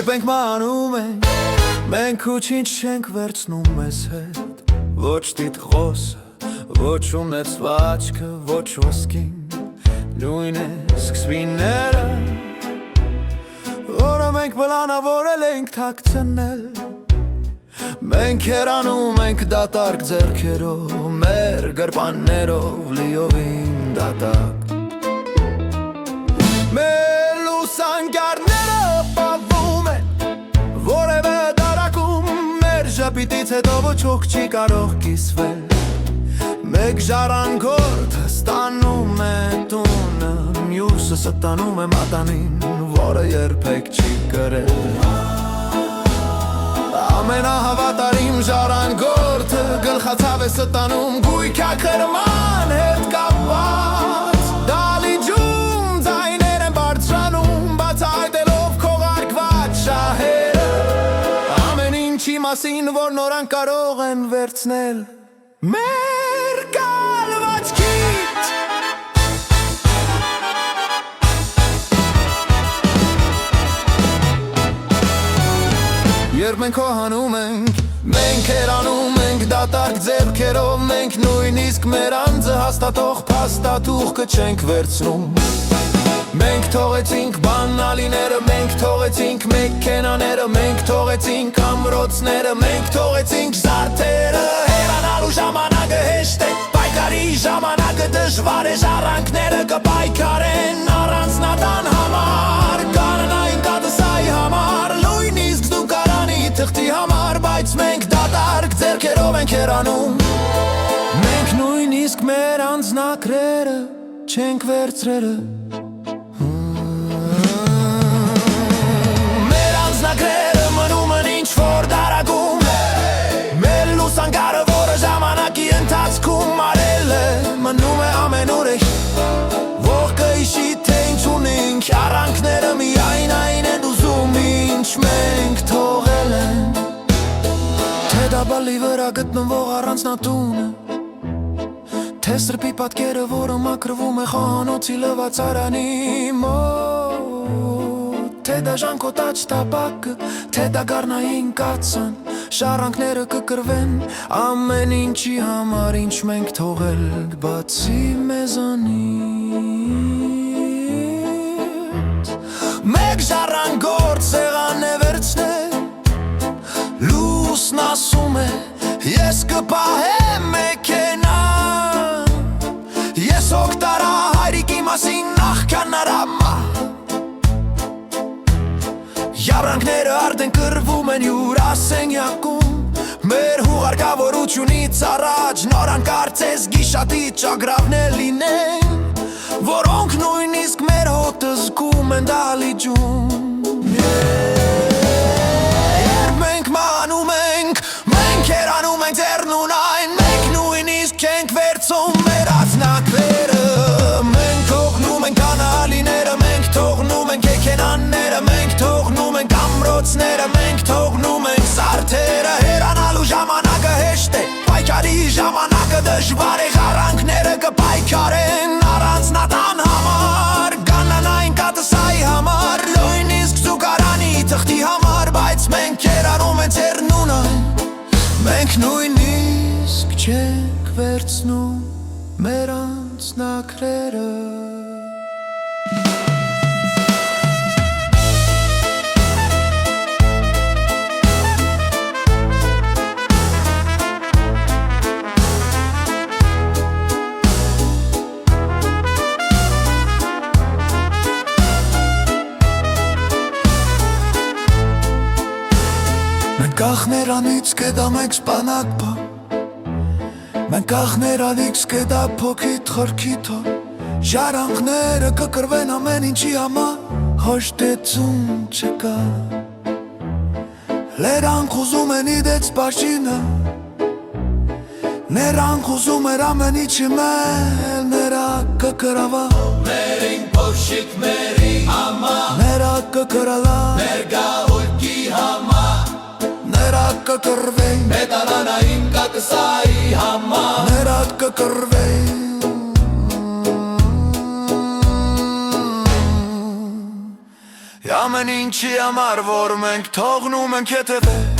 Երբ ենք մանում ենք, մենք ոչինչ չենք վերցնում մեզ հետ, ոչ տիտղոսը, ոչ ունեցվածքը, ոչ ոսկին, նույն է սկսվիները, որը մենք պլանավորել ենք թաքցնել։ Մենք հեռանում ենք դատարկ ձեռքերով, մեր գրպաններով լիովին դատարկ։ Մեր լուսանկարները պահվում են որևէ դարակում, մեր ժպիտից հետո ոչոք չի կարող կիսվել։ Մեկ ժառանգորդ ստանում է տունը, մյուսը ստանում է մատանին, որը երբեք չի կրել։ Ամենահավատարիմ ժառանգորդը գլխացավ է ստանում գույքաքրման հետ կապված։ Դալիճում ձայներ են բարձրանում, բացահայտելով քողարկված շահերը, ամեն ինչի մասին, որ նորան կարող են վերցնել մեր կալվածքից։ Երբ մենք հոհանում ենք, մենք հեռանում ենք դատարկ ձեռքերով, մենք նույնիսկ մեր անձը հաստատող փաստաթուղթը չենք վերցնում։ Մենք թողեցինք բանալիները, մենք թողեցինք մեքենաները, մենք թողեցինք ամրոցները, մենք թողեցինք զարդերը։ Հեռանալու ժամանակը հեշտ է, պայքարի ժամանակը դժվար է, ժառանգները կպայքարեն առանց նատան համար, կանանային կատսայի համար, նույնիսկ դու կարանի թղթի համար, բայց մենք դատարկ ձեռքերով ենք հեռանում։ Մենք նույնիսկ մեր անձնակրերը չենք վերցրել։ Անձնագրերը մնում են ինչ-որ դարակում, մեր լուսանկարը, որը ժամանակի ընթացքում արել է, մնում է ամենուր է, ողկը իշի թե ինչ ունենք, առանքները միայն այն են ուզում, ինչ մենք թողել են, թե դա բալի վրա գտնվող առանձնատունը, թե սրբի պատկերը, որը մաքրվում է խոհանոցի լվացարանի մոտ, թե դա ժանքոտաչ տապակը, թե դա գառնային կացան, ժառանգները կկրվեն ամեն ինչի համար, ինչ մենք թողել բացի մեզանից։ Մեկ ժառանգորդ սեղան է վերցնել, լուսն ասում է, ես կպահեմ մեքենան, ես օգտարա հայրիկի մասին նախքան նրա Ժառանգները արդեն կռվում են հյուրասենյակում, մեր հուղարկավորությունից առաջ նորան կարծես գիշատի ճագրավներ լինեն, որոնք նույնիսկ մեր հոտը զգում են դալիճում։ Երբ մենք մանում ենք, մենք հեռանում ենք ձեռնուն այն, մենք նույնիսկ չենք վերցում մեր անձնակները, մենք թողնում ենք կանալիները, մենք թողնում ենք մեքենաները, մենք թողնում ենք ամրոցները, մենք թողնում ենք զարդերը։ Հեռանալու ժամանակը հեշտ է, պայքարի ժամանակը դժվար է, ժառանգները կպայքարեն առանց նատան համար, կանանային կատսայի համար, նույնիսկ զուգարանի թղթի համար, բայց մենք հեռանում ենք ձեռնուն այն, մենք նույնիսկ չենք վերցնում մեր անձնակրերը։ Մենք ախներանից կետամենք սպանակ բա, մենք ախներանից կետա փոքիտ խրքիթո, ժառանգները կկրվեն ամեն ինչի համար, հոշտեցում չկա, լերանք ուզում են իդեց բաշինը, Նրանք ուզում էր ամեն ինչը մել, նրա կկրավա Մերին փոշիկ մերի համա Նրա կկրալա Մեր գաղուլքի համա Նրա կկրվեին Մետանանային կակսայի համա Նրա կկրվեին Ամեն ինչի համար, որ մենք թողնում ենք հետևել